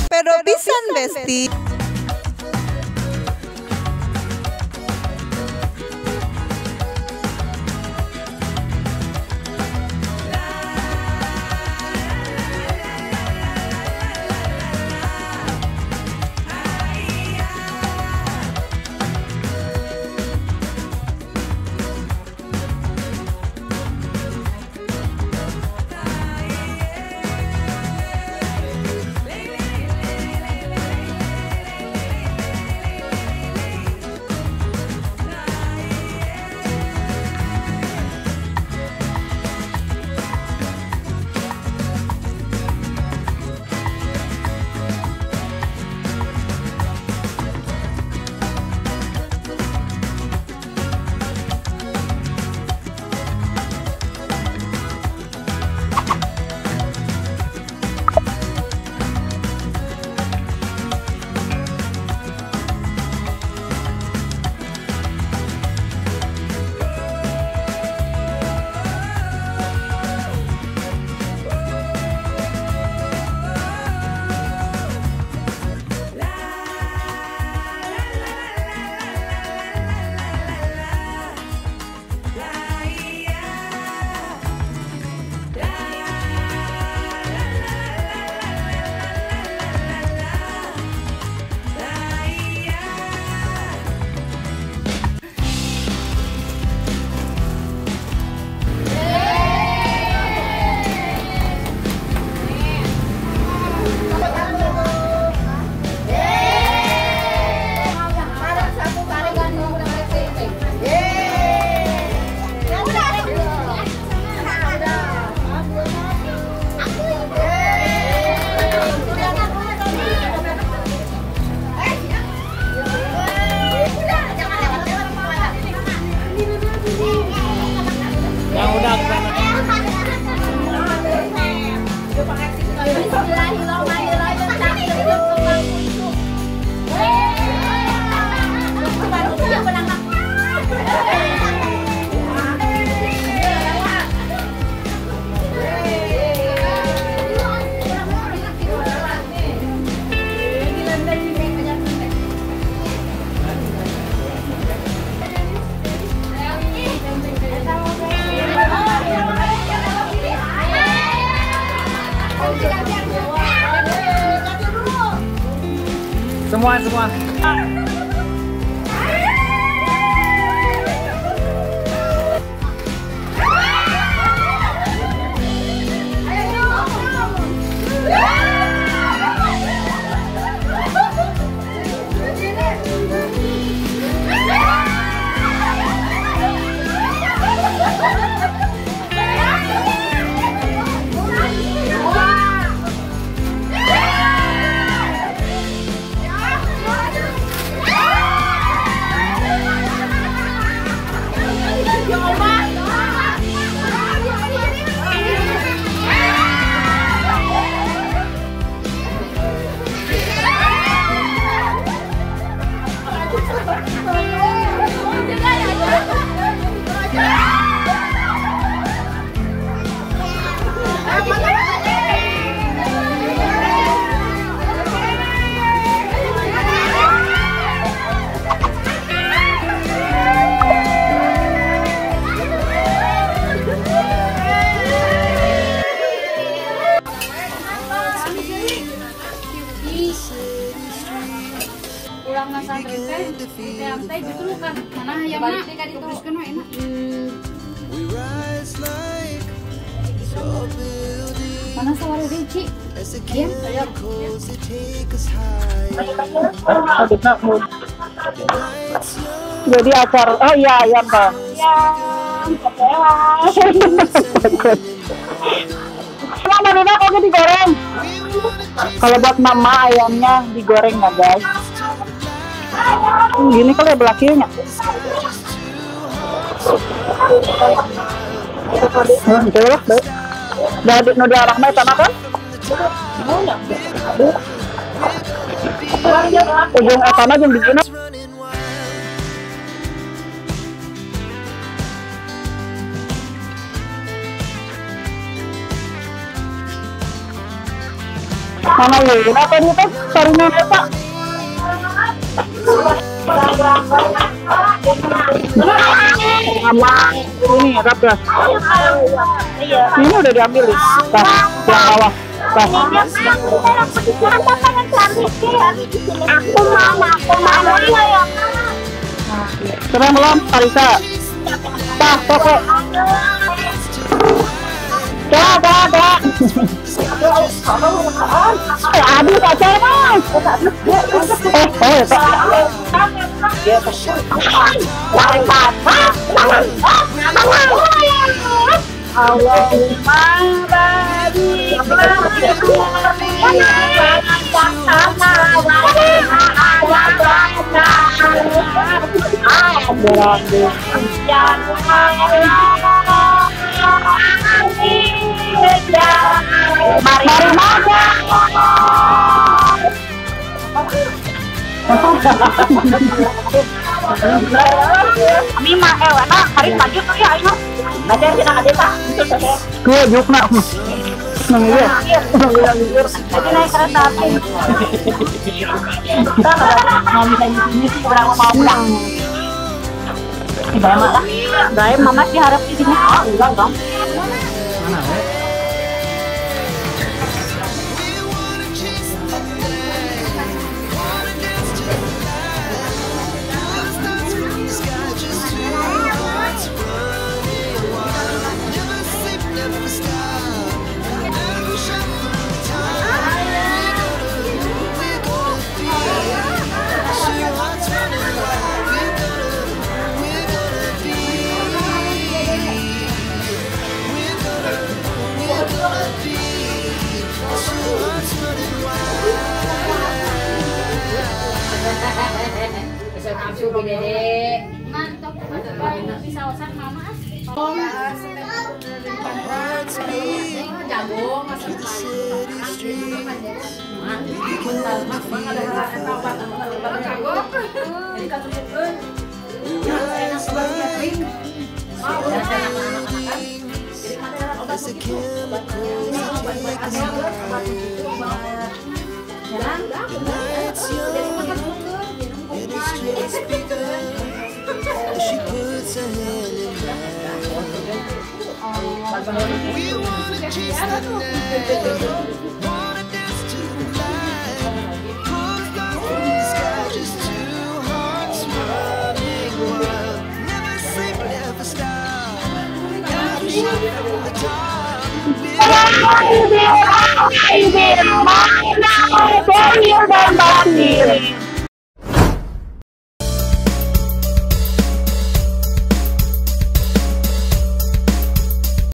Pedo pisan besti. Semua. Mana sawah Ricci? Ayam. Jadi acar, oh iya ayam Pak. Mama Nina kok digoreng? Kalau buat mama ayamnya digoreng ya guys. Gini kali ya belakangnya. Itu lah, baik. Dari Nudi Rahmat sama kan? Ujung etana jeung dijieuna. Mana yeuna tadi teh sarina eta. Ini ya gas. Ini udah diambil nih. Tah, yang bawah. Tah. Aku mau ya. Serang belum, Parisa. Tah, toko. Dah. Aduh, pacar mas. Allahumma barik kami mah ewana hari pagi tuh ya ayo baca kita desa tuh yukna nang iya jadi naik kereta api kita mau minta di sini berapa mau pulang ibarat lah gaya mama sih harap di sini enggak dong mana mantap bisa osan mama jago masak She puts her hand in mine. We wanna chase the night, wanna dance to the light. Pulls down from the sky, just two hearts running wild. Never sleep, never stop. Gotta shoot from the top. Baby,